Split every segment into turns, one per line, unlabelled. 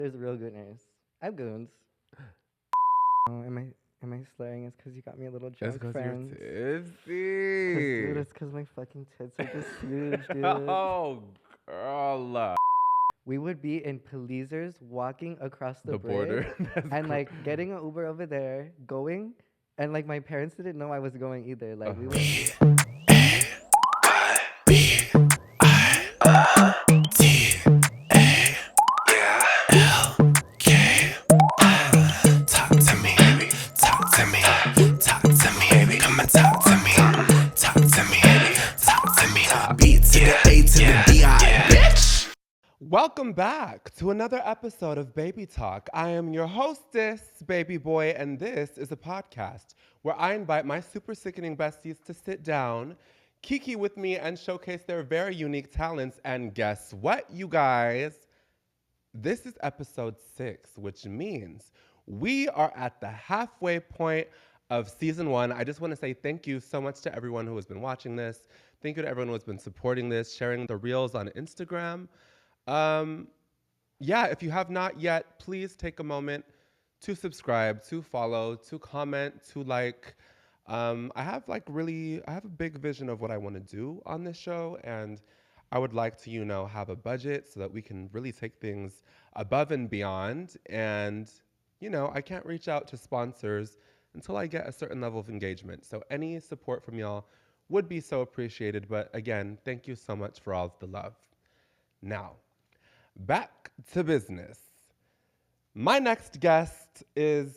There's real gooners. I have goons. Oh, am I slurring? It's because you got me a little
It's
drunk,
because you're
friends. Dude,
tipsy.
it's because my fucking tits are just huge, dude.
Oh, girl.
We would be in pleasers walking across the
The
bridge
border. That's
and
cool.
like getting an Uber over there, going, and like my parents didn't know I was going either. Like we
Uh-huh.
would.
Talk to me, baby. Talk to me. Talk to me, baby. Come and talk to me. Talk to me, baby. Talk to me. B to the A to the D-I, bitch.
Welcome back to another episode of Baby Talk. I am your hostess, Baby Boy, and this is a podcast where I invite my super sickening besties to sit down, kiki with me, and showcase their very unique talents. And guess what, you guys? This is episode 6, which means we are at the halfway point of season 1. I just want to say thank you so much to everyone who has been watching this. Thank you to everyone who has been supporting this, sharing the reels on Instagram. Yeah, if you have not yet, please take a moment to subscribe, to follow, to comment, to like. I have a big vision of what I want to do on this show, and I would like to, have a budget so that we can really take things above and beyond. And, I can't reach out to sponsors until I get a certain level of engagement. So any support from y'all would be so appreciated. But again, thank you so much for all of the love. Now, back to business. My next guest is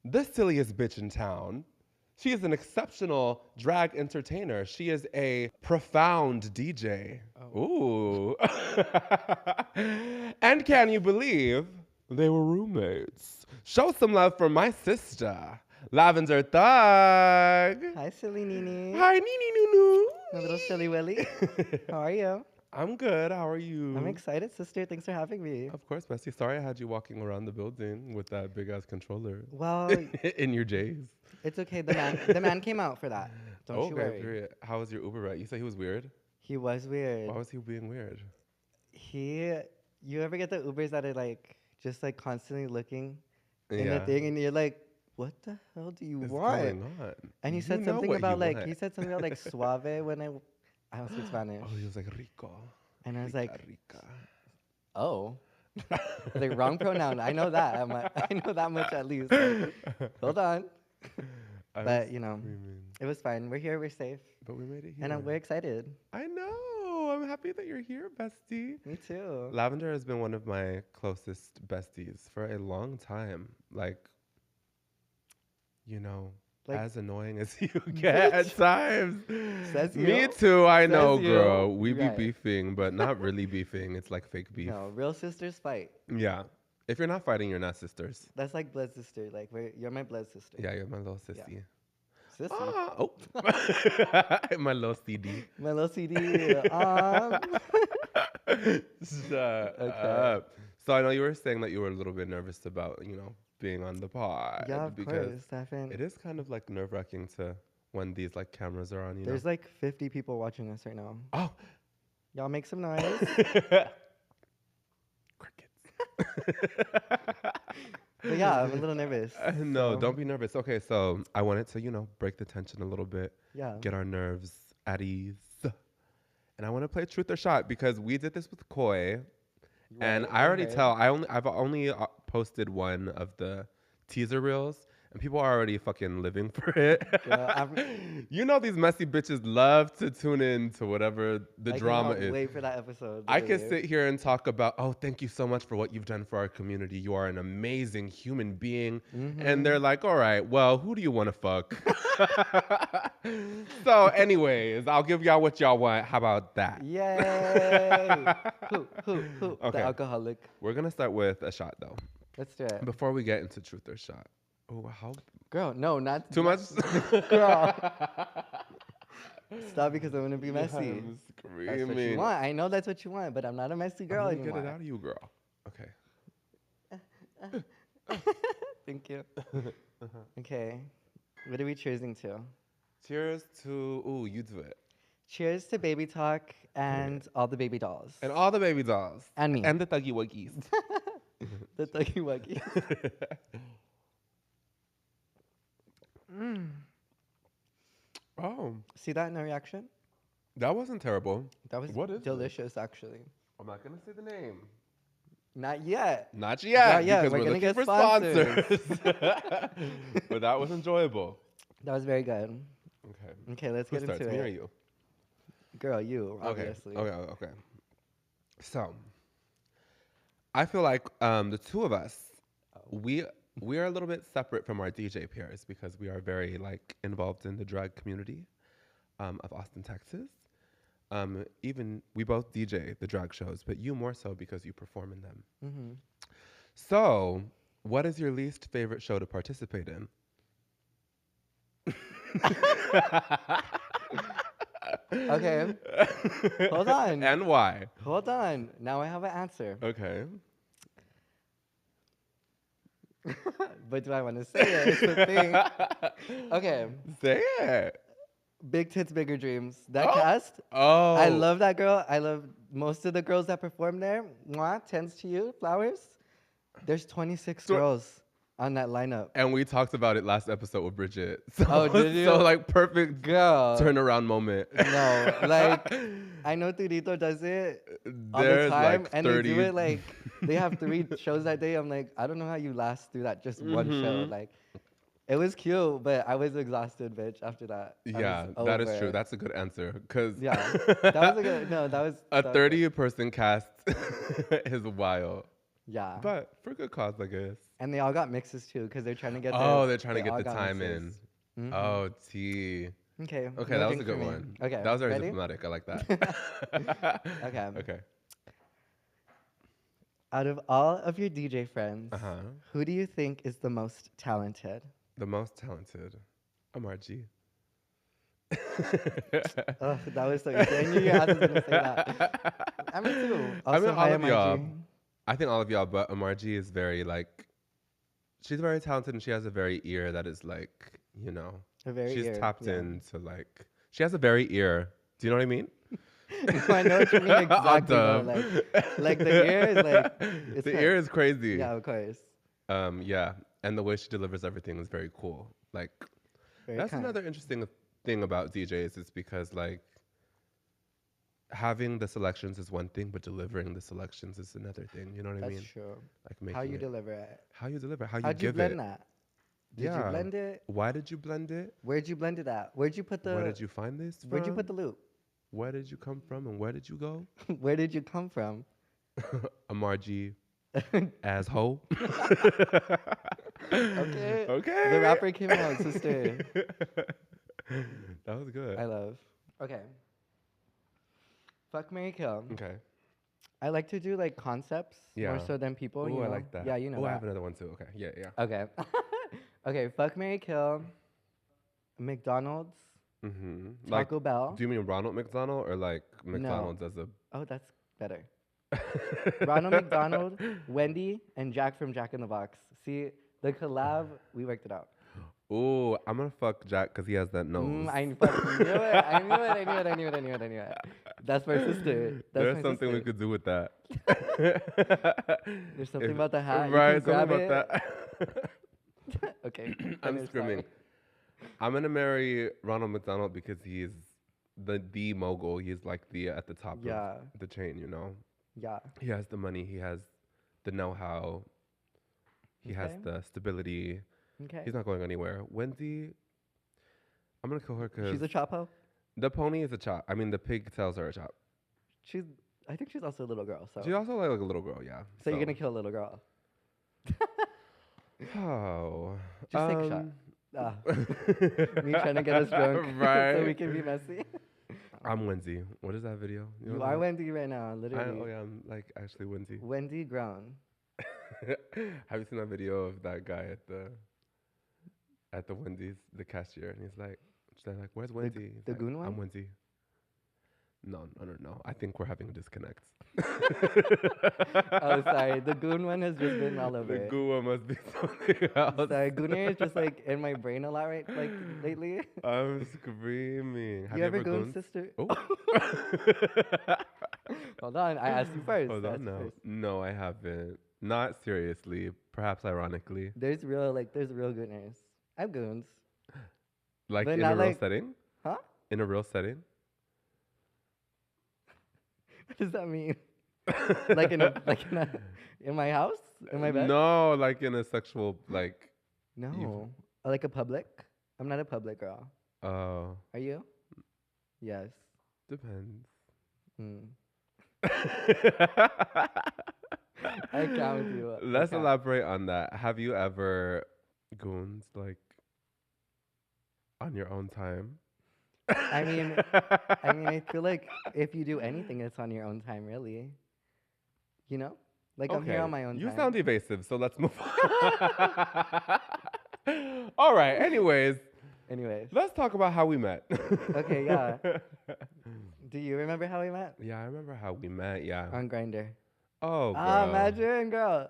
the silliest bitch in town. She is an exceptional drag entertainer. She is a profound DJ. Ooh. And can you believe they were roommates? Show some love for my sister, Lavender Thug.
Hi, silly Nini.
Hi, Nini Nunu.
My little silly Willy. How are you?
I'm good. How are you?
I'm excited, sister. Thanks for having me.
Of course, bestie. Sorry I had you walking around the building with that big ass controller.
Well,
In your J's.
it's okay. The man came out for that. Don't you
Okay,
worry.
period. How was your Uber ride? You said he was weird?
He was weird.
Why was he being weird?
You ever get the Ubers that are like just like constantly looking in the
Yeah.
thing, and you're like, what the hell do you
What's
want?
going on?
And he
You
said
know
something
what
about
you
like
want.
suave when I don't speak Spanish,
Oh, he was like rico.
and I was
Rica,
like,
rica.
oh, the wrong pronoun. I know that. I know that much at least. Like, hold on.
I
But
was
you know,
screaming.
it was fine. We're here. We're safe,
But we made it here.
and we're excited.
I know. I'm happy that you're here, bestie.
Me too.
Lavender has been one of my closest besties for a long time. Like,
Like,
as annoying as you get at times.
Says
Me
you.
too, I
Says
know,
you.
girl. We be
Right.
beefing, but not really beefing. It's like fake beef.
No, real sisters fight.
Yeah. If you're not fighting, you're not sisters.
That's like blood sister. Like you're my blood sister.
Yeah, you're my little
Yeah.
sissy.
Sissy.
Ah, oh. My little CD.
My little CD.
Shut
Okay.
up. So I know you were saying that you were a little bit nervous about, being on the pod.
Yeah, of
because
course, Stefan.
it is kind of like nerve-wracking to when these like cameras are on,
There's like 50 people watching us right now.
Oh.
Y'all make some noise.
Crickets.
But yeah, I'm a little nervous.
No,
so,
don't be nervous. Okay, so I wanted to, break the tension a little bit,
Yeah.
get our nerves at ease. And I want to play truth or shot because we did this with Koi. And
Right,
I already
okay.
tell. I've only posted one of the teaser reels, and people are already fucking living for it.
Girl,
These messy bitches love to tune in to whatever the
I
drama
cannot
is.
wait for that episode.
I can
babe.
sit here and talk about, oh, thank you so much for what you've done for our community. You are an amazing human being. And they're like, all right, well, who do you want to fuck? So, anyways, I'll give y'all what y'all want. How about that?
Yay! Who?
Okay.
The alcoholic.
We're going to start with a shot, though.
Let's do it.
Before we get into truth or shot. Oh, how?
Girl, no, not
Too much?
Girl. Stop because I'm gonna be messy.
I'm
That's what you
screaming.
want. I know that's what you want, but I'm not a messy girl
I'm gonna
anymore.
get it out of you, girl. Okay.
Thank you. Okay. What are we choosing to?
Cheers to, ooh, you do it.
Cheers to Baby Talk and all the baby dolls.
And all the baby dolls.
And me.
And the Thuggy Wuggies.
The Thuggy Wuggy.
Oh,
See that in the reaction?
that wasn't terrible.
That was
What is
delicious, actually.
I'm not going to say the name.
Not yet.
Not yet.
Not yet.
Because
We're
we're
gonna
looking
get
for
sponsors.
But that was enjoyable.
That was very good.
Okay.
Okay, let's
Who
get
starts,
into
me or
it.
you?
Girl, you, obviously.
Okay. So, I feel like the two of us, we are a little bit separate from our DJ peers because we are very like involved in the drag community of Austin, Texas. Even we both DJ the drag shows, but you more so because you perform in them.
Mm-hmm.
So, what is your least favorite show to participate in?
Okay. Hold on.
And why?
Hold on. Now I have an answer.
Okay.
But do I want to say it? It's the thing. Okay.
Say it.
Big Tits, Bigger Dreams. That
Oh.
cast.
Oh.
I love that girl. I love most of the girls that perform there. Mwah, tends to you. Flowers. There's 26 girls on that lineup.
And we talked about it last episode with Bridget. So,
Oh, did you?
So like perfect
Girl.
turnaround moment.
No, like I know Turito does it all the
There's
time,
like
and
30.
they do it like they have 3 shows that day. I'm like, I don't know how you last through that just one show. Like, it was cute, but I was exhausted, bitch. After that, I
Yeah,
was
that is
over
true.
it.
That's a good answer. Cause
Yeah, that was a good. No, that was
a
that was good.
30-person cast is wild.
Yeah,
But for good cause, I guess.
and they all got mixes too because they're trying to get.
They're trying to
they
get
all
the
got
time
mixes.
in.
Mhm.
Oh, tea.
Okay.
Okay,
no
that was a
drink
good
for me.
one.
Okay.
That was very
ready?
diplomatic. I like that.
Okay.
Okay.
Out of all of your DJ friends,
Uh-huh.
who do you think is the most talented?
The most talented. MRG.
Oh, that was so easy. I knew your ass was gonna say that. I mean too. Also,
I mean, all
hi,
of y'all.
MIG.
I think all of y'all, but MRG is very like, she's very talented and she has a very ear that is like, you know,
A very
she's
ear,
tapped
yeah.
into like, she has a very ear. Do you know what I mean?
No, I know what you mean exactly. though. Like the ear is like it's
The
her.
ear is crazy.
Yeah, of course.
Yeah, and the way she delivers everything is very cool. Like,
Very
that's
kind.
another interesting thing about DJs is because like having the selections is one thing, but delivering the selections is another thing. You know what I
That's
mean?
true.
Like making
How you
it-
deliver it?
how you deliver, how you
How'd you
give
blend
it.
that? Did
Yeah.
you blend it?
Why did you blend it?
Where'd you blend it at? Where'd you put the?
Where did you find this from?
Where'd you put the loop?
Where did you come from and where did you go?
Where did you come from?
Amarji asshole.
Okay.
Okay.
The rapper came out, sister.
That was good.
I love. Okay. Fuck, marry, kill.
Okay.
I like to do like concepts more
Yeah.
so than people.
Oh,
you
I
know?
like that.
Yeah, you know
Oh, I
that.
have another one too. Okay. Yeah, yeah.
Okay. Okay. Fuck, marry, kill. McDonald's,
Mm-hmm. Like,
Taco Bell.
do you mean Ronald McDonald or like McDonald's as a?
Oh, that's better. Ronald McDonald, Wendy, and Jack from Jack in the Box. See, the collab, we worked it out.
Ooh, I'm gonna fuck Jack because he has that nose.
I fucking knew it. I knew it. I knew it. I knew it. I knew it. I knew it. That's my sister. That's
There's
my
something we
sister.
could do with that.
There's something about the hat.
Right,
You can grab
something
it.
about that.
Okay.
I'm
finish,
screaming.
sorry.
I'm gonna marry Ronald McDonald because he's the mogul. He's like the at the top
Yeah.
of the chain. You know,
Yeah.
he has the money. He has the know-how. He has
Okay.
the stability.
Okay.
He's not going anywhere. Wendy, I'm gonna kill her because
She's a chopo.
the pony is a chop. I mean, the pigtails are a chop.
I think she's also a little girl. So.
She's also like a little girl, yeah.
So you're gonna kill a little girl.
Oh.
Just take a shot. Ah. Me trying to get us drunk so
Right.
we can be messy.
I'm Wendy. What is that video?
You
know
are
that?
Wendy right now, literally.
Oh yeah, I'm like actually Wendy.
Wendy grown.
Have you seen that video of that guy at the Wendy's, the cashier, and he's like, they're like, "Where's Wendy?" He's
the
like,
goon one?
I'm Wendy. No. I think we're having a disconnect.
Oh, sorry. The goon one has just been all over
The
it.
Gua must be something else.
Sorry, gooner is just like in my brain a lot right like lately.
I'm screaming. Have
You
you
ever
ever
goon
gooned?
sister?
Oh.
Hold on, I asked you first.
Hold
I
on
asked you
now.
first.
No, I haven't. Not seriously. Perhaps ironically.
There's real gooners. I have goons,
Like
but
in a
not
real
like,
setting?
huh?
In a real setting?
What does that mean? Like in my house, in my bed?
No, like in a sexual like
No, like a public. I'm not a public girl.
oh,
Are you? Yes.
depends.
Hmm. I count you.
Let's
Okay.
elaborate on that. Have you ever goons like on your own time?
I mean, I feel like if you do anything, it's on your own time, really. You know, like I'm here
Okay,
on my own
you
time.
sound evasive, so let's move on. All right, anyways,
Anyways,
let's talk about how we met.
okay, yeah. Do you remember how we met?
Yeah, I remember how we met, yeah.
On Grinder.
Oh, girl.
Ah, imagine, girl.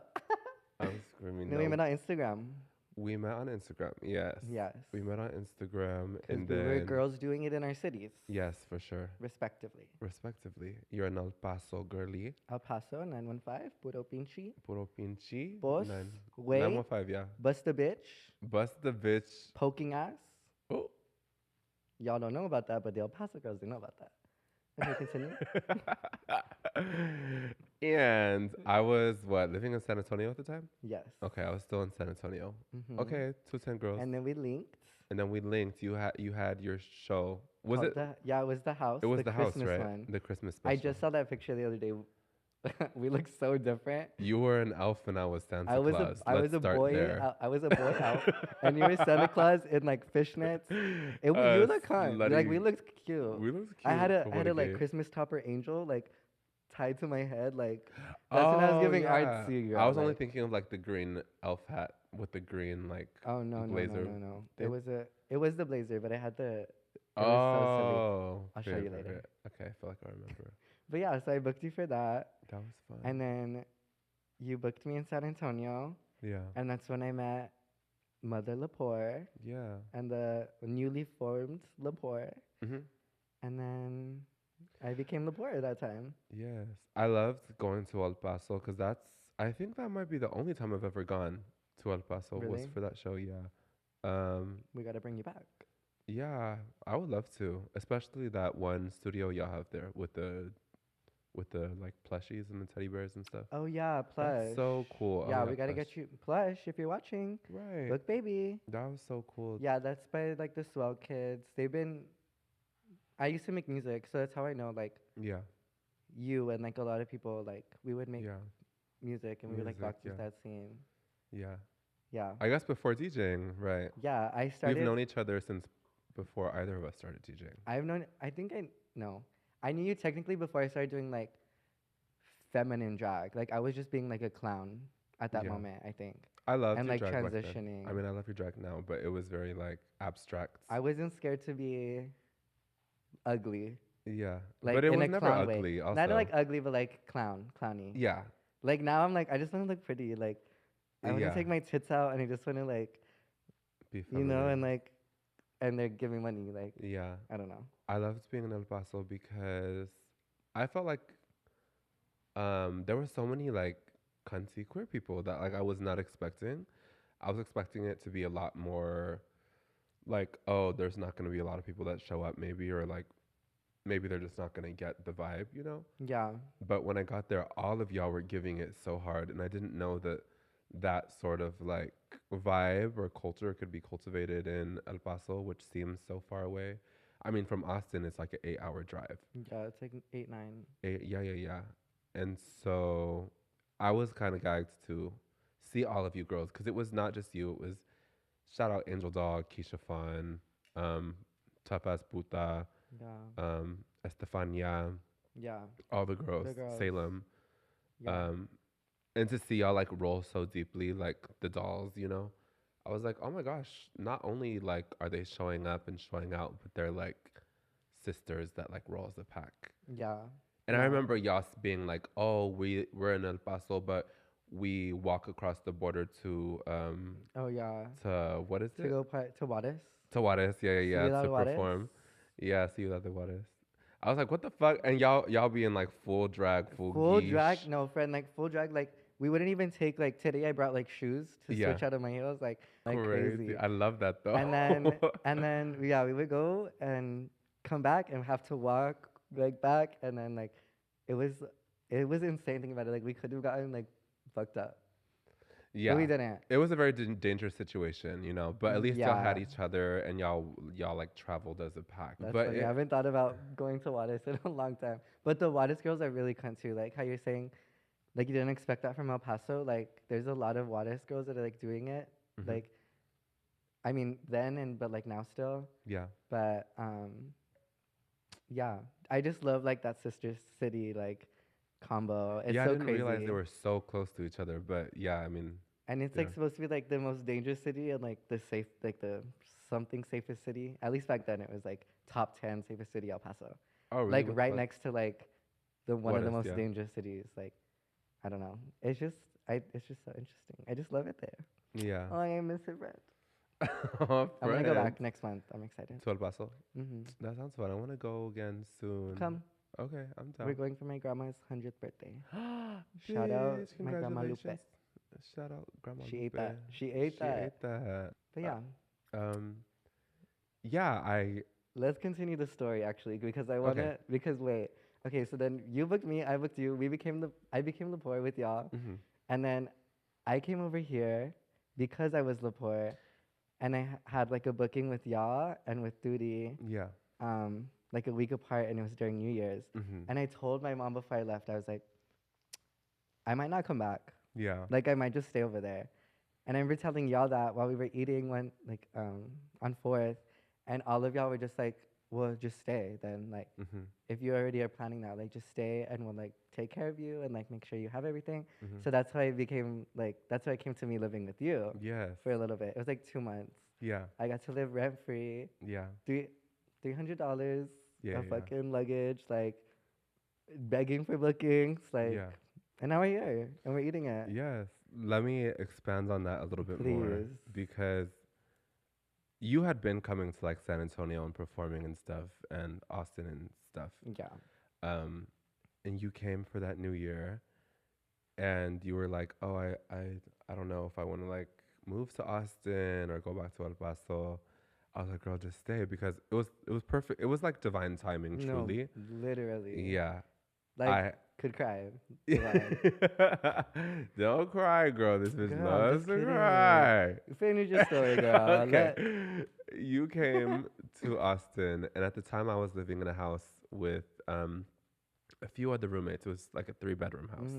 I'm screaming.
No, we met on Instagram.
We met on Instagram, yes.
Yes.
We met on Instagram,
Because
and
we
then
were girls doing it in our cities,
yes, for sure,
respectively.
respectively. You're an El Paso girly,
El Paso, 915, Puro Pinchi,
puro pinchi.
Boss,
Nine-
Way,
915, yeah.
Bust a Bitch,
Bust the bitch.
Poking Ass.
Oh.
Y'all don't know about that, but the El Paso girls do know about that. Okay, continue.
And I was living in San Antonio at the time?
Yes.
Okay, I was still in San Antonio.
Mhm.
Okay, 210 girls.
And then we linked.
And then we linked. You had your show. Was
called
it?
Yeah, it was the house.
It was the house,
Christmas
right?
one.
The Christmas special.
I just saw that picture the other day. We look so different.
You were an elf and I was Santa
I was
Claus.
I was
Let's
a
start
boy.
there.
I was a boy elf, and you were Santa Claus in like fishnets. You look hot. Like we looked cute.
We looked cute.
I had a
for
I had
what
a
it
like
gave.
Christmas topper angel like tied to my head. Like that's when I was giving artsy. Girl,
I was only
like-
thinking of like the green elf hat with the green like
Oh no
blazer.
no!
thing.
It was the blazer, but I had the. It was
Oh,
I'll show you later.
Okay, I feel like I remember.
But yeah, so I booked you for that,
That was fun.
and then you booked me in San Antonio,
yeah,
and that's when I met Mother Lepore
yeah.
and the newly formed Lepore,
hmm
and then I became Lepore at that time.
Yes, I loved going to El Paso because I think that might be the only time I've ever gone to El Paso was
Really?
for that show. Yeah.
We gotta bring you back.
Yeah, I would love to, especially that one studio y'all have there with the like plushies and the teddy bears and stuff.
Oh yeah, plush.
That's so cool. Oh,
Yeah, we gotta
plush.
get you plush if you're watching.
Right.
Book baby.
That was so cool.
Yeah, that's by like the Swell Kids. I used to make music, so that's how I know like
Yeah.
you and like a lot of people like we would make
Yeah.
music and we would like
Music,
rock through
yeah.
that scene.
Yeah.
Yeah.
I guess before DJing, right?
Yeah, I started.
We've known each other since before either of us started DJing.
I knew you technically before I started doing like feminine drag. Like I was just being like a clown at that
Yeah.
moment, I think.
I love
And,
your
like,
drag back then.
transitioning.
I mean, I love your drag now, but it was very like abstract.
I wasn't scared to be ugly.
Yeah.
Like
but it
in
was
a
never
clown
ugly.
way.
Also.
Not like ugly, but like clowny.
Yeah.
Like now I'm like I just want to look pretty. Like I want to
Yeah.
take my tits out and I just want to like
Be
you know
feminine.
and like and they're giving money like
Yeah.
I don't know.
I loved being in El Paso because I felt like there were so many like cunty queer people that like I was not expecting. I was expecting it to be a lot more like, oh, there's not going to be a lot of people that show up maybe, or like maybe they're just not going to get the vibe, you know?
Yeah.
But when I got there, all of y'all were giving it so hard, and I didn't know that that sort of like vibe or culture could be cultivated in El Paso, which seems so far away. I mean, from Austin, it's like an 8-hour drive.
Yeah, it's like 8, 9.
Yeah. And so I was kind of gagged to see all of you girls because it was not just you. It was shout out Angel Dog, Keisha Fawn, Tough Ass Puta,
Yeah.
Estefania,
Yeah.
all the girls,
girls.
Salem.
Yeah.
And to see y'all like roll so deeply, like the dolls, you know, I was like, oh my gosh, not only like are they showing up and showing out, but they're like sisters that like roll as a pack.
Yeah.
And I
Yeah.
remember y'all being like, "Oh, we're in El Paso, but we walk across the border
Oh yeah.
to what is
To
it?
go to Juarez.
To Juarez, yeah,
Ciudad
to
Juarez.
perform. Yeah, Ciudad de Juarez. I was like, what the fuck? And y'all be in like full drag, full
Full
geesh.
drag, no friend, like full drag, like we wouldn't even take like today. I brought like shoes to
Yeah.
switch out of my heels, like
Crazy.
crazy.
I love that though.
And then yeah, we would go and come back and have to walk like back, and then like it was it was insane thinking about it. Like we could have gotten like fucked up,
Yeah.
but we didn't.
It was a very dangerous situation, you know, but at least y'all had
Yeah.
each other and y'all like traveled as a pack.
That's
but
funny. I haven't thought about going to Juarez in a long time. But the Juarez girls are really cunt too. Like how you're saying, like you didn't expect that from El Paso. Like there's a lot of Juarez girls that are like doing it.
Mhm.
Like, I mean then and but like now still.
yeah.
But yeah, I just love like that sister city like combo. It's
yeah,
so
I didn't
crazy.
realize they were so close to each other, but yeah, I mean,
And it's
yeah.
like supposed to be like the most dangerous city and like the safe, like the something safest city. At least back then it was like top 10 safest city, El Paso.
Oh, really?
Like
What the
right
fuck?
next to like the one of the
Juarez,
most
yeah.
dangerous cities. Like I don't know. It's just it's just so interesting. I just love it there.
Yeah.
Oh, I miss it, Brett.
Oh,
I'm gonna go
friends.
back next month. I'm excited.
To El Paso.
Hmm
That sounds fun. I want to go again soon.
Come.
Okay, I'm down.
We're going for my grandma's 100th birthday. Shout out
Bitch,
my grandma Lupe.
congratulations. Shout out Grandma
She
Lupe.
ate that. She ate that.
Ate that.
But yeah,
Yeah,
let's continue the story actually because I
Okay.
wanna because wait. Okay, so then you booked me, I booked you. I became Lepore with y'all,
mhm.
and then I came over here because I was Lepore, and I had like a booking with y'all and with Duty,
Yeah.
like a week apart, and it was during New Year's.
Mhm.
And I told my mom before I left, I was like, I might not come back.
Yeah.
Like I might just stay over there. And I remember telling y'all that while we were eating one like on 4th, and all of y'all were just like, well, just stay then. Like
Mhm.
if you already are planning that, like just stay and we'll like take care of you and like make sure you have everything.
Mhm.
So that's how I became like that's how I came to me living with you
Yes.
for a little bit. It was like 2 months.
Yeah.
I got to live rent free.
Yeah.
$300
Yeah,
of
yeah.
fucking luggage, like begging for bookings, like
Yeah.
and now we're here and we're eating it.
Yes. Let me expand on that a little bit more
Please.
because you had been coming to like San Antonio and performing and stuff and Austin and stuff.
Yeah.
And you came for that New Year and you were like, "Oh, I don't know if I want to like move to Austin or go back to El Paso." I was like, "Girl, just stay," because it was perfect. It was like divine timing, truly.
No, literally.
Yeah.
Like could cry.
Don't cry, girl. This bitch
Girl, I'm
loves
just
to
kidding.
cry.
Finish your story, girl.
Okay. You came to Austin, and at the time I was living in a house with a few other roommates. It was like a 3-bedroom house.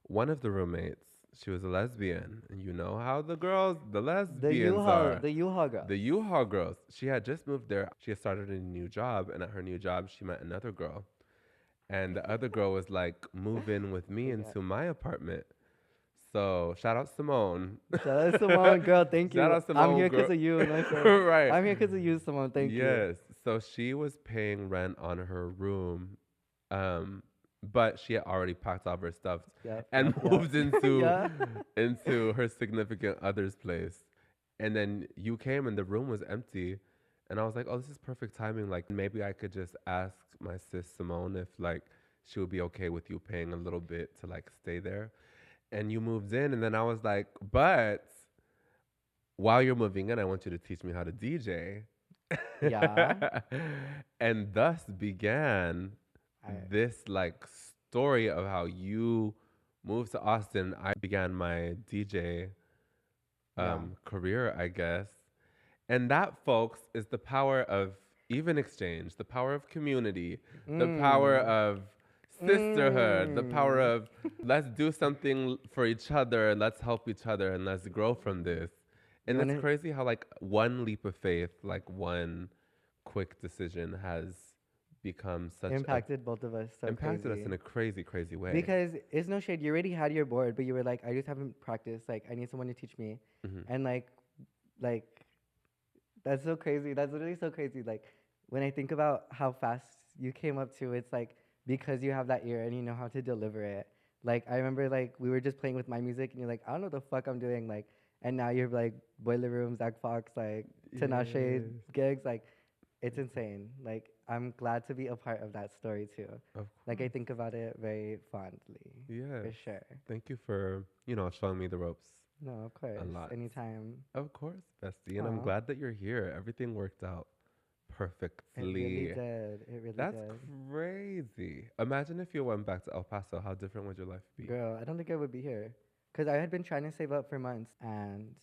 One of the roommates, she was a lesbian, and you know how the lesbians are.
The U-Haul girl.
The U-Haul girls. She had just moved there. She had started a new job, and at her new job, she met another girl. And the other girl was like, move in with me into my apartment. So shout out Simone.
Shout out Simone, girl. Thank you.
Shout out Simone,
I'm here because
girl.
of you.
Right.
I'm here because of you, Simone. Thank you.
Yes. So she was paying rent on her room, but she had already packed all of her stuff and moved into into her significant other's place. And then you came and the room was empty. And I was like, oh, this is perfect timing. Like, maybe I could just ask my sis Simone if, like, she would be okay with you paying a little bit to, like, stay there. And you moved in. And then I was like, but while you're moving in, I want you to teach me how to DJ.
Yeah.
And thus began this, like, story of how you moved to Austin. I began my DJ career, I guess. And that, folks, is the power of even exchange, the power of community, the power of sisterhood, the power of let's do something for each other and let's help each other and let's grow from this. And it's crazy how like one leap of faith, like one quick decision has become such
impacted both of us. So
impacted
crazy.
us in a crazy, crazy way.
Because it's no shade. You already had your board, but you were like, I just haven't practiced. Like, I need someone to teach me. And like, that's so crazy. That's literally so crazy. Like, when I think about how fast you came up to, it's like because you have that ear and you know how to deliver it. Like I remember, like we were just playing with my music, and you're like, I don't know what the fuck I'm doing, like, and now you're like Boiler Room, Zach Fox, like Tinashe
Yes.
gigs, like it's insane. Like I'm glad to be a part of that story too.
Of
Like I
course.
think about it very fondly,
Yes.
for sure.
Thank you for, showing me the ropes
No, of
a
course,
lot.
anytime.
Of course, bestie. And I'm
Aw,
glad that you're here. Everything worked out
it really
perfectly.
did. It really
That's
did.
crazy. Imagine if you went back to El Paso. How different would your life be?
Girl, I don't think I would be here. Because I had been trying to save up for months and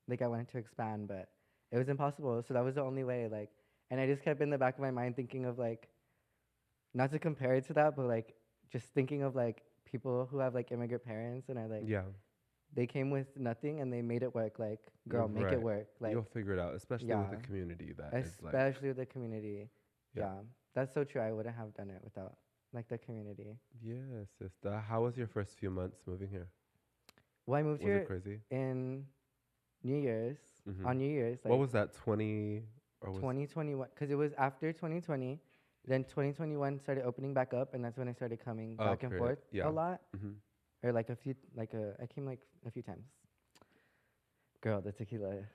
like I wanted to expand, but it was impossible. So that was the only way. Like, and I just kept in the back of my mind thinking of like, not to compare it to that, but like just thinking of like people who have like immigrant parents and are like,
Yeah.
they came with nothing and they made it work. Like, girl, make it
Right.
work. Like,
You'll figure it out, especially with
yeah,
the community that is like,
especially with the community.
yeah.
Yeah, that's so true. I wouldn't have done it without like the community.
Yes, sister. How was your first few months moving here?
Well, I moved
Was it
here
crazy?
in New Year's,
Hmm.
on New Year's,
What
like
was that, 20 or was
2021, because it was after 2020. Then 2021 started opening back up, and that's when I started coming
oh,
back and
period.
forth
Yeah.
a lot,
Hmm.
or like a few, I came like a few times. Girl, the tequila is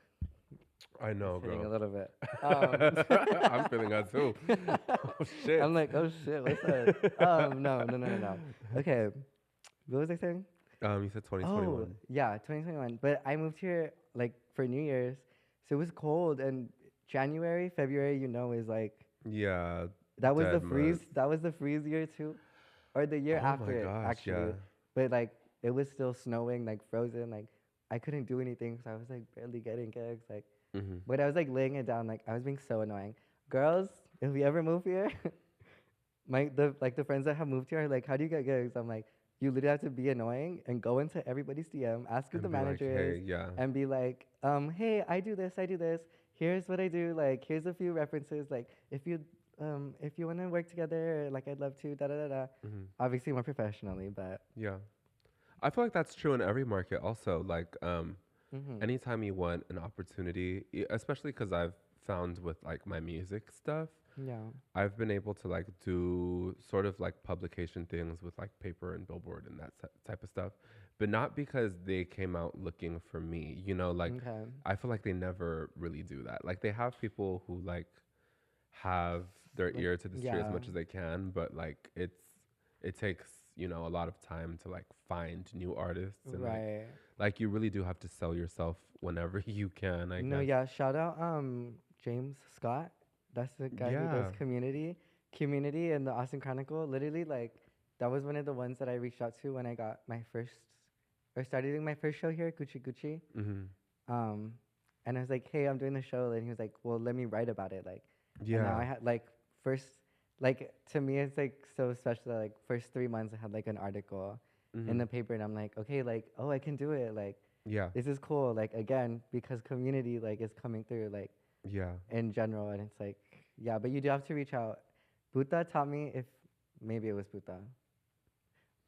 I know,
hitting a
girl.
little bit.
I'm feeling that too. Oh shit.
I'm like, oh shit, what's that? No, no, no, no, no. Okay, what was I saying?
You said
Oh,
2021.
yeah, 2021. But I moved here like for New Year's, so it was cold, and January, February, is like
Yeah,
that was the
dead
freeze.
months.
That was the freeze year too, or the year
Oh my
after it
gosh, yeah.
actually. But like it was still snowing, like frozen. Like I couldn't do anything, so I was like barely getting gigs. Like,
Hmm.
but I was like laying it down. Like I was being so annoying. Girls, if we ever move here, the friends that have moved here are like, how do you get gigs? I'm like, you literally have to be annoying and go into everybody's DM, ask who the
And be like,
manager is,
hey, yeah.
and be like, hey, I do this, I do this. Here's what I do. Like, here's a few references. Like, if you want to work together, like, I'd love to. Da da da da.
Hmm.
Obviously, more professionally, but.
Yeah. I feel like that's true in every market also. Like,
Mhm.
anytime you want an opportunity, especially because I've found with like my music stuff,
Yeah.
I've been able to like do sort of like publication things with like paper and billboard and that type of stuff, but not because they came out looking for me, like
Okay.
I feel like they never really do that. Like they have people who like have their
Like,
ear to the street as
yeah.
much as they can, but like it takes, a lot of time to like find new artists and
Right.
like you really do have to sell yourself whenever you can, I
No,
guess.
yeah. Shout out James Scott. That's the guy who does
Yeah.
community in the Austin Chronicle. Literally, like that was one of the ones that I reached out to when I got my first or started doing my first show here, Gucci Gucci.
Hmm.
Um, and I was like, hey, I'm doing the show, and he was like, well, let me write about it, like. And now
Yeah.
I had like first, like to me, it's like so special that like first 3 months I had like an article in
Hmm.
the paper, and I'm like, okay, like oh, I can do it, like
Yeah.
this is cool, like again because community like is coming through, like
Yeah.
in general, and it's like, yeah, but you do have to reach out. Buta taught me, if maybe it was Buta.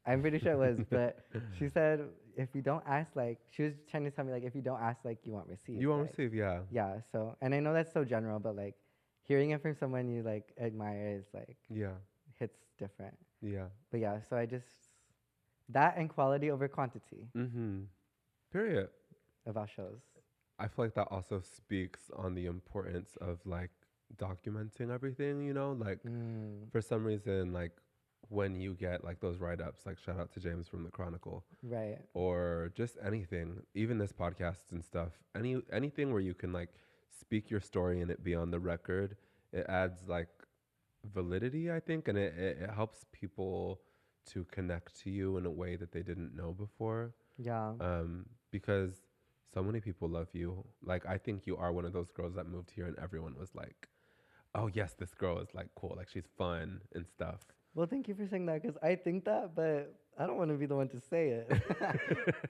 I'm pretty sure it was, but she said if you don't ask, like she was trying to tell me like if you don't ask, like you won't receive.
You won't
like,
receive, yeah.
yeah. So, and I know that's so general, but like hearing it from someone you like admire is like
Yeah.
hits different.
Yeah.
But yeah, so I just that and quality over quantity
Mm-hmm. Period.
of our shows.
I feel like that also speaks on the importance of like documenting everything, like for some reason, like when you get like those write-ups, like shout out to James from the Chronicle,
Right.
or just anything, even this podcast and stuff, anything where you can like speak your story and it be on the record, it adds like validity, I think, and it helps people to connect to you in a way that they didn't know before.
Yeah.
Because so many people love you. Like, I think you are one of those girls that moved here and everyone was like, oh, yes, this girl is like cool. Like, she's fun and stuff.
Well, thank you for saying that because I think that, but I don't want to be the one to say it.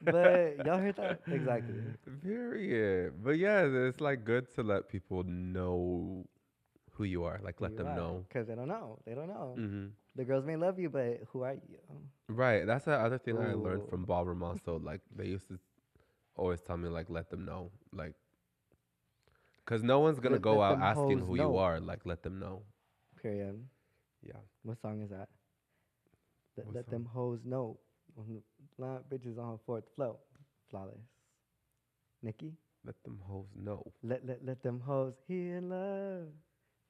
But y'all heard that? Exactly.
Period. But yeah, it's like good to let people know who you are. Like, let
You
them
are,
know.
because they don't know. They don't know.
Hmm.
The girls may love you, but who are you?
Right. That's the other thing I learned
Ooh.
from ballroom also. Like, they used to always tell me, like, let them know. Like, because no one's going to
Let
go out
them
asking
hoes
who you
know.
are. Like, let them know.
Period.
Yeah.
What song is that?
What
Let
song?
them hoes know. On the line, bitches on her fourth flow. Flawless. Nikki?
Let them hoes know.
Let them hoes hear love.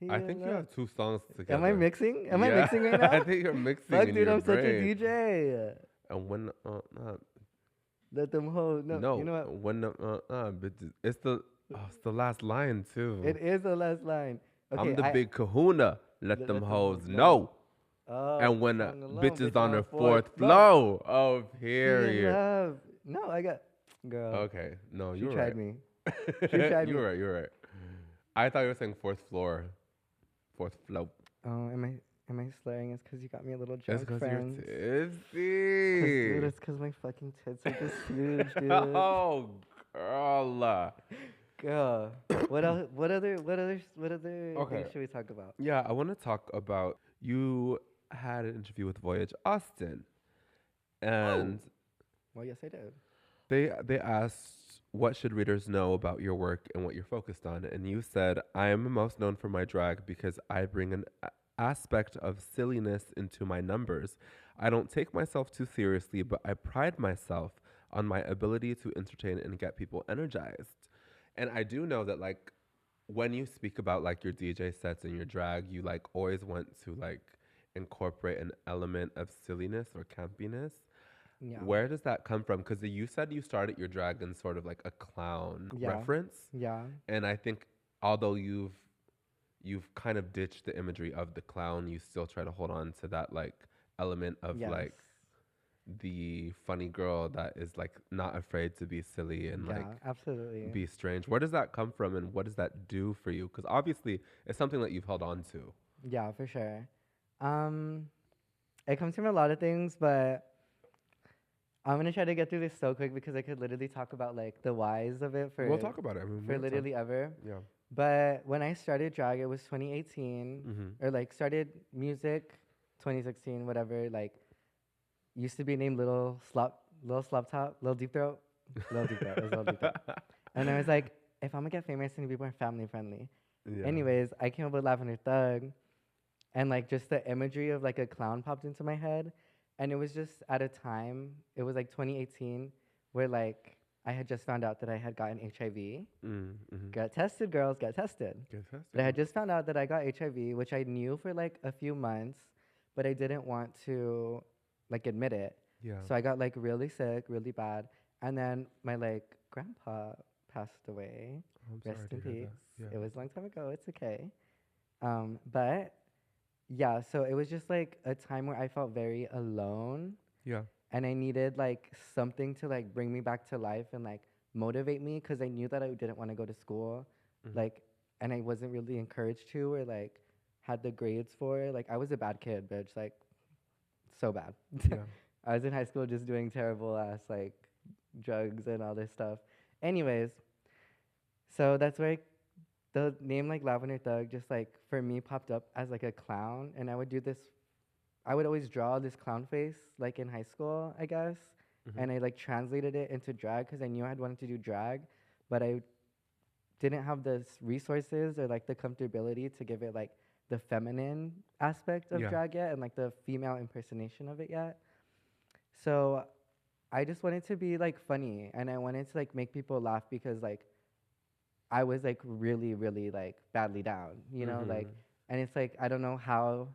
I
Hear
think you
love.
have two songs
Am I
together.
mixing? Am I
Yeah.
mixing right
I
now?
think you're mixing
Fuck,
in
dude,
your
I'm such a
brain.
DJ.
And when
Let them hoes know. You
no,
know what?
when bitches. It's the last line too.
It is the last line.
I'm
Okay,
the big kahuna. Let them hoes know.
Oh,
And when
song alone,
bitches
bitches
on
on
her
fourth
fourth
flow.
flow. Oh,
He in
period.
love. No, I got. Girl,
Okay. No,
she
you're
tried
right.
me. She tried me.
You're right. You're right. I thought you were saying fourth floor. Fourth flow.
Oh, am I slurring? It's because you got me a little
It's
drunk,
because you're
friends.
tipsy.
It's because my fucking tits are just huge, dude.
Oh, girl.
Girl, what else? What other
Okay.
things should we talk about?
Yeah, I want to talk about you had an interview with Voyage Austin,
Oh,
and
well, yes, I did.
they asked what should readers know about your work and what you're focused on, and you said I am most known for my drag because I bring an aspect of silliness into my numbers. I don't take myself too seriously, but I pride myself on my ability to entertain and get people energized. And I do know that like when you speak about like your DJ sets and your drag, you like always want to like incorporate an element of silliness or campiness.
Yeah,
Where does that come from? Because you said you started your drag in sort of like a clown
yeah,
reference,
yeah,
and I think although you've kind of ditched the imagery of the clown, you still try to hold on to that like element of
yes,
like the funny girl that is like not afraid to be silly and
yeah,
like
absolutely.
be strange. Where does that come from and what does that do for you? Because obviously it's something that you've held on to.
Yeah, for sure. Um, it comes from a lot of things, but I'm gonna try to get through this so quick because I could literally talk about like the whys of it
We'll talk about it. I mean, we
for
have time.
literally ever.
Yeah.
But when I started drag, it was 2018,
Mm-hmm.
or like started music 2016, whatever. Like used to be named Little Slop Top, Little Deep Throat, Little Deep Throat. It was Little Deep Throat. And I was like, if I'm gonna get famous, it's gonna be more family friendly.
Yeah.
Anyways, I came up with Lavender Thug, and like just the imagery of like a clown popped into my head, and it was just at a time. It was like 2018, where like I had just found out that I had gotten HIV.
Mm-hmm.
Got tested, girls, got tested.
Get tested.
But I had just found out that I got HIV, which I knew for like a few months, but I didn't want to like admit it.
Yeah.
So I got like really sick, really bad, and then my like grandpa passed away.
I'm
Rest
sorry
in
to hear
peace.
that.
It
Yeah.
was a long time ago. It's okay. But yeah, so it was just like a time where I felt very alone,
Yeah.
and I needed like something to like bring me back to life and like motivate me because I knew that I didn't want to go to school,
Mhm.
like, and I wasn't really encouraged to or like had the grades for it. Like I was a bad kid, bitch, like so bad.
Yeah.
I was in high school just doing terrible ass like drugs and all this stuff. Anyways, so that's where the name like Lavender Thug just like for me popped up as like a clown, and I would do this. I would always draw this clown face like in high school, I guess,
Mhm.
and I like translated it into drag because I knew I had wanted to do drag, but I didn't have the resources or like the comfortability to give it like the feminine aspect of
Yeah.
drag yet and like the female impersonation of it yet. So I just wanted to be like funny and I wanted to like make people laugh because like I was like really, really like badly down, you know, like,
Mhm.
and it's like I don't know how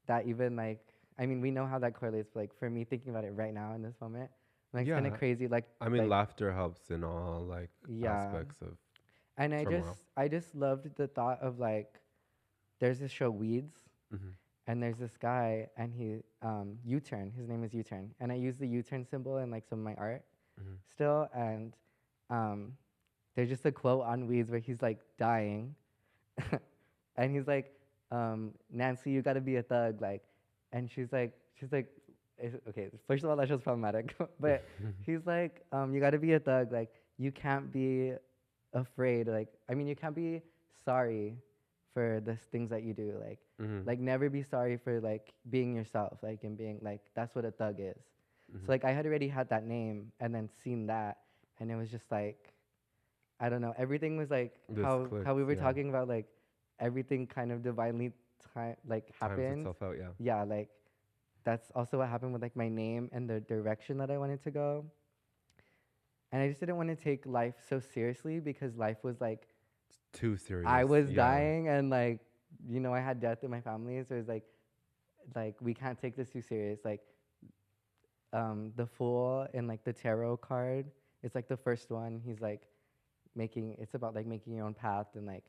that even like I mean we know how that correlates, but like for me thinking about it right now in this moment, like it's kind of
Yeah.
crazy,
I mean,
like
laughter helps in all like
yeah,
aspects of
and
turmoil.
I just loved the thought of like there's this show Weeds,
Mhm.
and there's this guy and he U-turn, his name is U-turn, and I use the U-turn symbol in like some of my art
Mhm.
still, and um, there's just a quote on Weeds where he's like dying, and he's like, Nancy, you gotta be a thug, like, and she's like, okay, first of all, that show's problematic, but he's like, you gotta be a thug, like, you can't be afraid, like, I mean, you can't be sorry for the things that you do,
Mhm.
like, never be sorry for, like, being yourself, like, and being, like, that's what a thug is.
Mhm.
So, like, I had already had that name and then seen that, and it was just, like, I don't know. Everything was like
This
how
clicks,
we were
yeah.
talking about like everything kind of divinely time like
Times
happened.
itself out, yeah.
Yeah, like that's also what happened with like my name and the direction that I wanted to go. And I just didn't want to take life so seriously because life was like
Too serious.
I was
yeah.
dying and like I had death in my family, so it's like we can't take this too serious. Like the Fool in like the tarot card, it's like the first one. He's like it's about like making your own path and like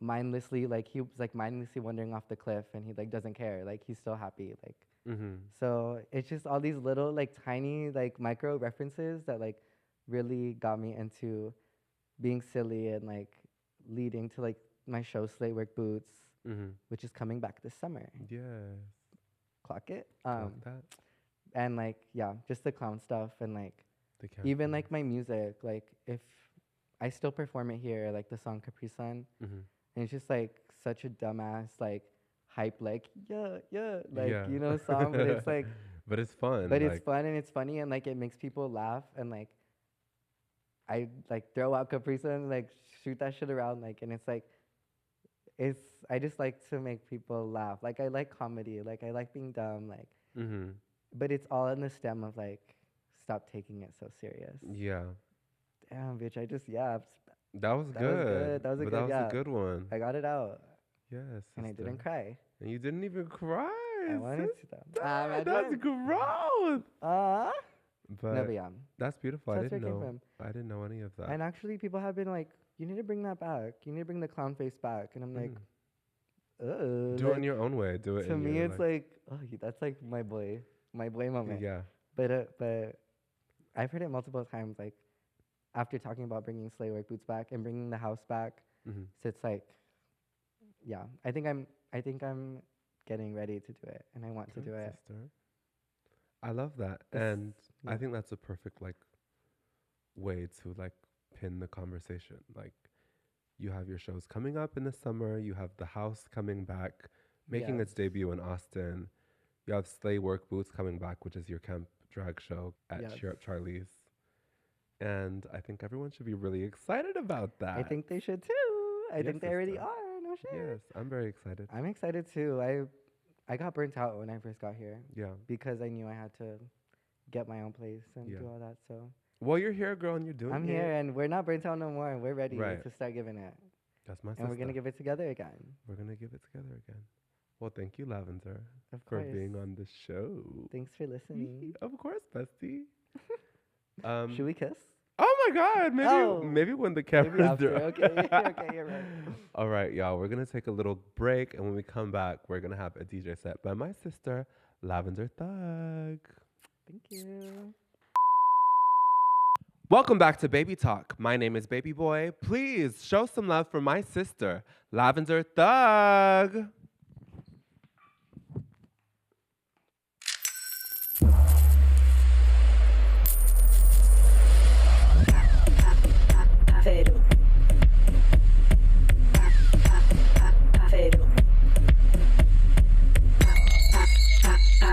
mindlessly like he was like mindlessly wandering off the cliff and he like doesn't care, like he's still happy, like so it's just all these little like tiny like micro references that like really got me into being silly and like leading to like my show Slay Work Boots, which is coming back this summer.
Yes.
Clock it.
Clock that.
And like just the clown stuff and like
The
even
campaign.
like my music, like if I still perform it here, like the song Capri Sun, and it's just like such a dumbass like hype like like song, but it's like
but it's fun.
but
like,
it's fun and it's funny and like it makes people laugh and like I like throw out Capri Sun, like shoot that shit around, like, and it's like I just like to make people laugh. Like I like comedy, like I like being dumb, like but it's all in the stem of like stop taking it so serious.
Yeah.
Damn, bitch, I just yapped.
That was
That was
good.
good. That was a
but
good
that was
yap.
a good one.
I got it out.
Yes.
And I didn't
sister.
cry.
And you didn't even cry.
I wanted to though.
That's gross. But,
no, but yeah.
that's beautiful.
That's
I
where it
didn't
came
know.
from.
I didn't know any of that.
And actually, people have been like, you need to bring that back. You need to bring the clown face back. And I'm like,
do it
like,
in your own way. Do it.
to
in
me,
your,
it's like, oh, that's like my boy moment.
Yeah.
But I've heard it multiple times, like after talking about bringing Slay Work Boots back and bringing the house back. So it's like, yeah, I think I'm getting ready to do it, and I want to do it.
Sister. I love that,
It's-
and I
yeah.
think that's a perfect like way to like pin the conversation. Like, you have your shows coming up in the summer. You have the house coming back, making its
Yes.
debut in Austin. You have Slay Work Boots coming back, which is your camp drag show at
Yes.
Cheer Up Charlie's. And I think everyone should be really excited about that.
I think they should too. I
Yes,
think they already
sister.
are. No shit.
Yes, I'm very excited.
I'm excited too. I got burnt out when I first got here
Yeah.
because I knew I had to get my own place and
Yeah.
do all that. So
Well, you're here, girl, and you're doing
I'm
it.
here, and we're not burnt out no more. We're ready
Right.
to start giving it,
That's my sister.
and we're gonna give it together again.
We're gonna give it together again. Well, thank you, Lavender,
Of
for
course.
being on the show.
Thanks for listening.
Of course, bestie.
Should we kiss?
Oh my God! Maybe
Oh.
maybe when the
Maybe
camera's
after.
there.
Okay. Okay. You're right.
All right, y'all. We're gonna take a little break, and when we come back, we're gonna have a DJ set by my sister, Lavender Thug.
Thank you.
Welcome back to Baby Talk. My name is Baby Boy. Please show some love for my sister, Lavender Thug.
Vero. Vero.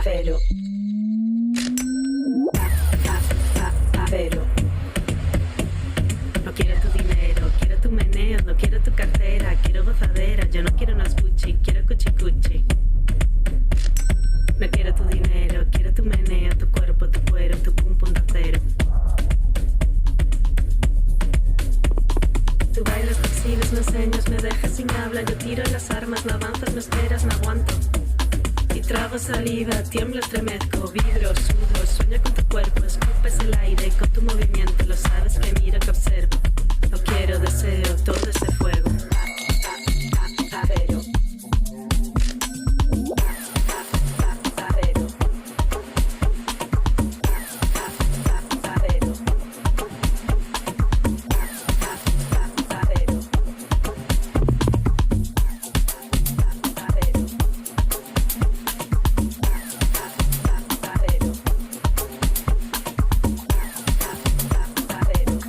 Vero. Vero. No quiero tu dinero, quiero tu meneo, no quiero tu cartera, quiero gozadera, yo no quiero unos Gucci, quiero cuchi cuchi. No quiero tu dinero, quiero tu meneo, tu cuerpo, tu cuero, tu pum pum de acero. Tú bailas, te exhibes, me enseñas, me dejas sin habla. Yo tiro las armas, no avanzas, me esperas, no aguanto. Y trago saliva, tiemblo, estremezco, vibro, sudo, sueño con tu cuerpo, escupes el aire con tu movimiento. Lo sabes que miro, que observo. No quiero, deseo todo ese fuego. Avero. Avero. Avero.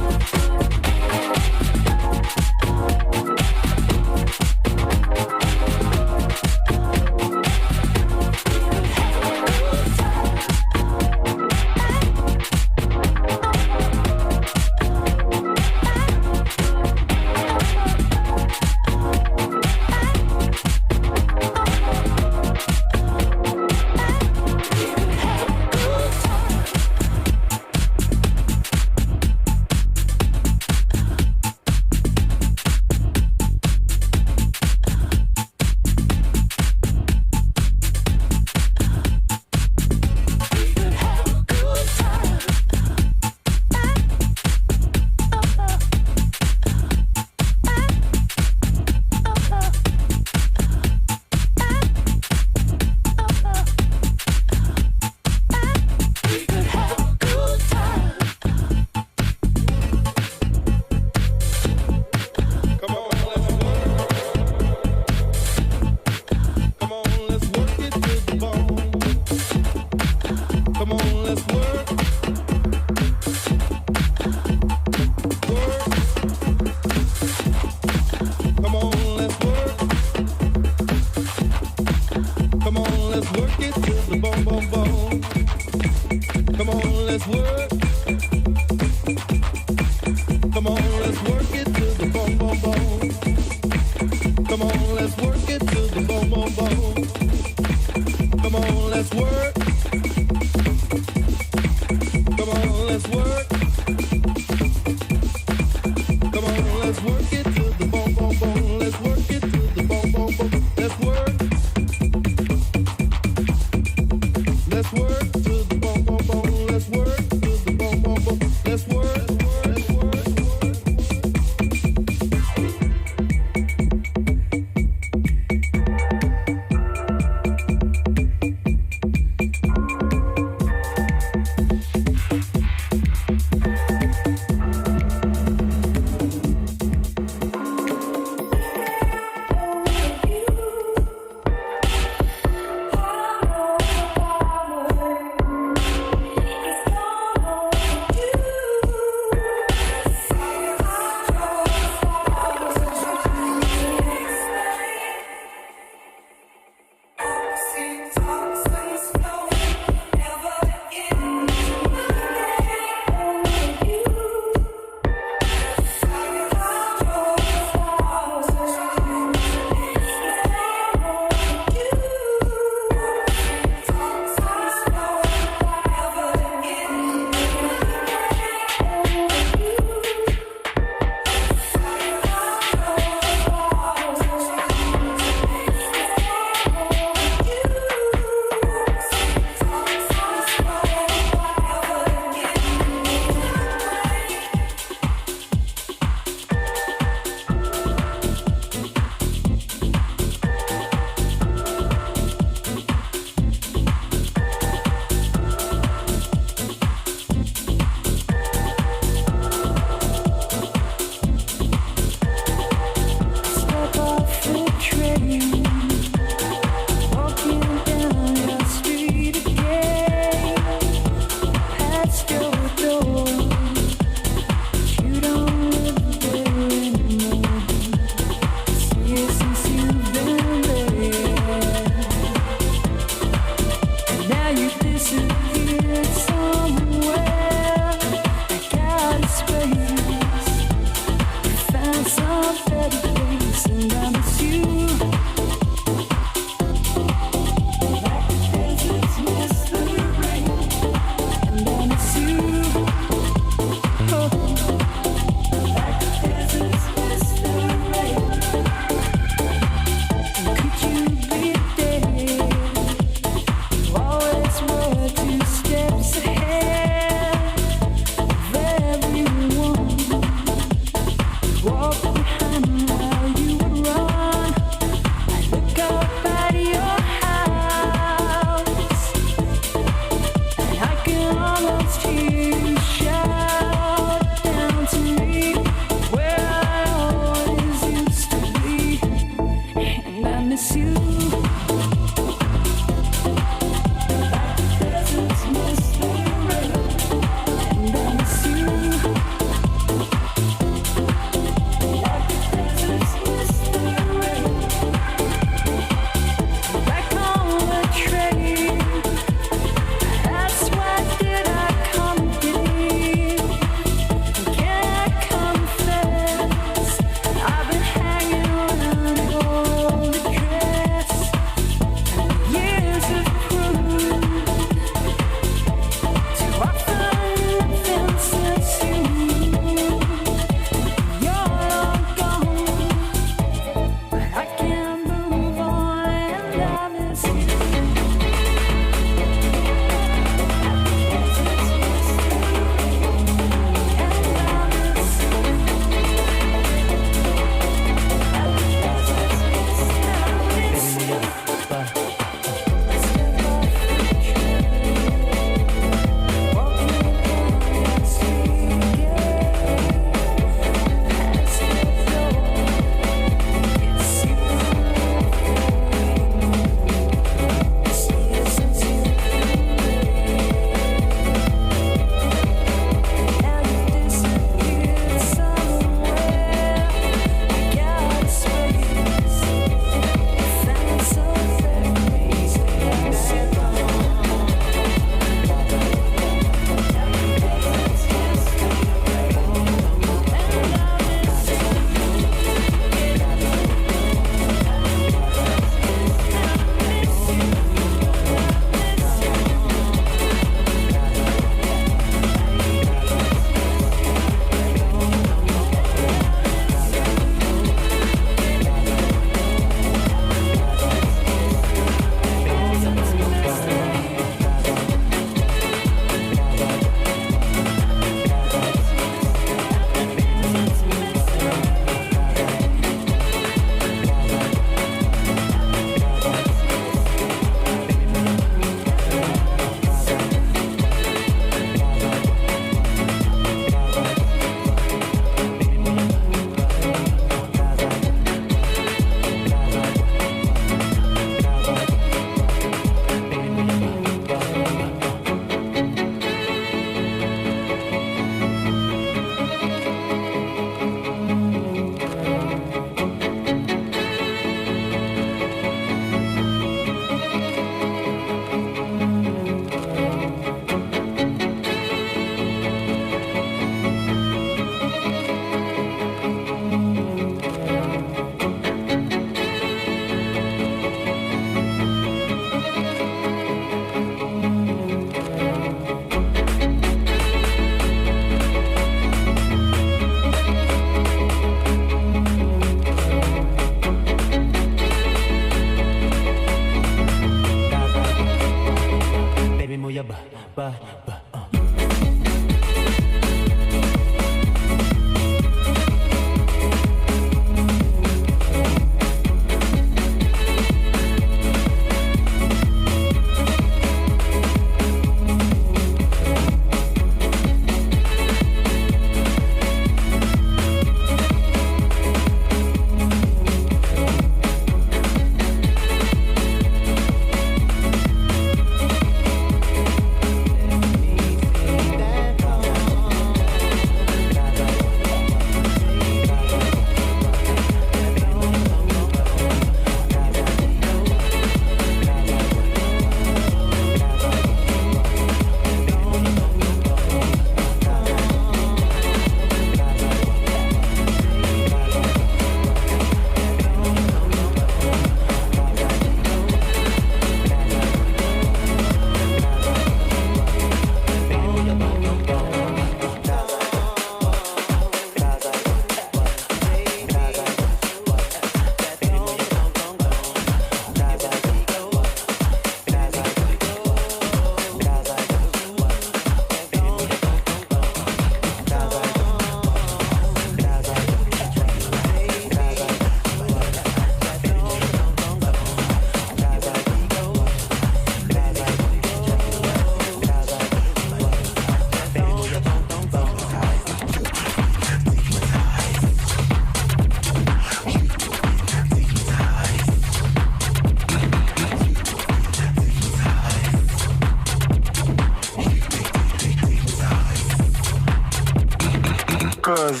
Cause,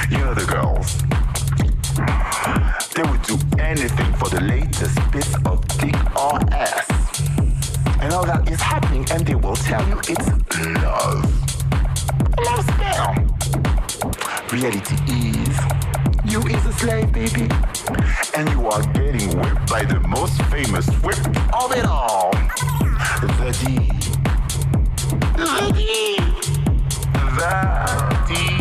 you know the girls. They would do anything for the latest bit of dick or ass. And all that is happening, and they will tell you it's love. A love spell. Reality is, you is a slave, baby. And you are getting whipped by the most famous whip of it all. The D. The D. The D.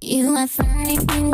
You are finding